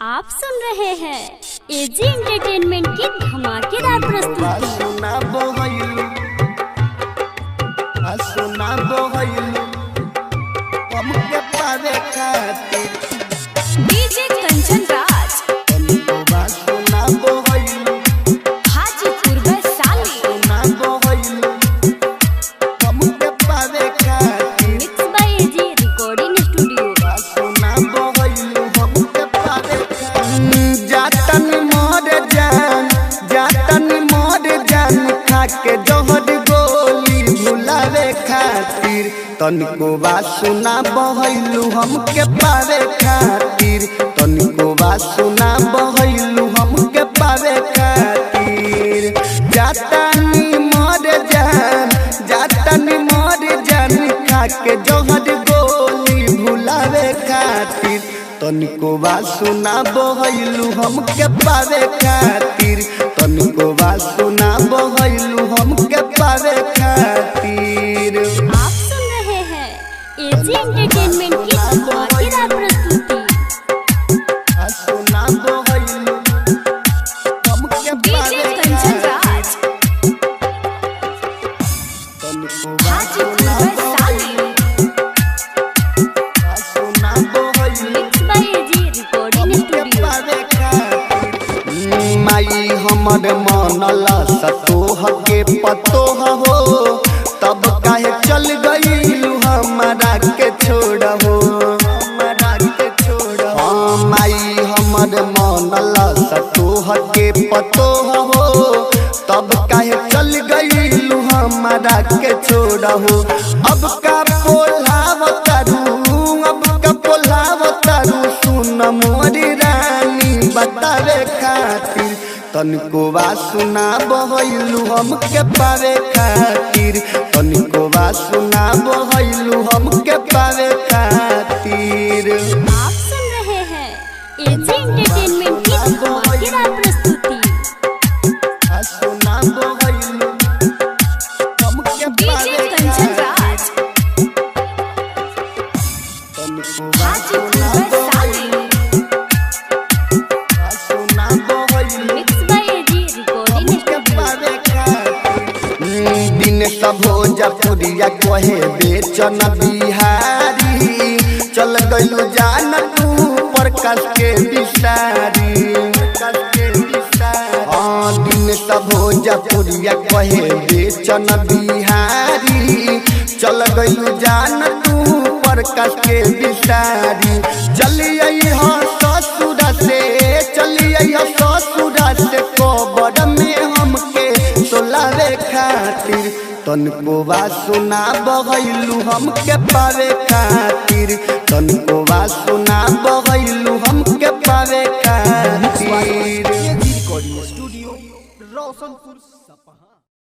आप सुन रहे हैं एजी एंटरटेनमेंट की धमाकेदार प्रस्तुति। DJ Kanchan Raj Hajipur Vaishali mix by AG recording studio. के जोहर गोली भुलावे खातिर तनिको बात सुना बहैलू हमके पावे खातिर तनिको बात सुना बहैलू हमके पावे खातिर जातानी मर जान खा के जोहर गोली भुलावे खातिर तनिको बात सुना बहैलू हमके पावे खातिर तनिको बात सुना बहैलू हमके पावे खातिर। आप सुन रहे हैं एजी एंटरटेनमेंट की धमाकेदार प्रस्तुति। सुना बहैलू हमके डीजे कंचन राज तनिको हाजीपुर वैशाली सुना बहैलू mix by AG recording studio. माई हमर मनल सतोह के पतोह हो तब काहे चल गईलू हमरा के छोड़ हो माई हमर मनल सतोह के पतोह हो तब काहे चल गईलू हमरा के छोड़ हो अब का पोलाव तारू सुन मोरी रानी बतावे खातिर तनिको बात सुना बहैलू हमके पावे खातिर तनिको बात सुना बहैलू हमके पावे खातिर। आप सुन रहे हैं एजी एंटरटेनमेंट की धमाकेदार प्रस्तुति। सुना बहैलू हमके डीजे कंचन राज तनिको हाजीपुर वैशाली सुना बहैलू mix by AG recording studio. दिन सब हो जपुरिया कहे बेचन बिहारी चल गइलू जान तू प्रकाश के बिसारी दिन सब हो जपुरिया कहे बेचन बिहारी चल गइलू जान तू प्रकाश के बिसारी चलिए ससुरा से कबर में हमके सोलावे खातिर तनिको बात सुना बहैलू हमके पावे खातिर तनिको बात सुना बहैलू हमके पावे खातिर। स्टूडियो रोशनपुर सपहा।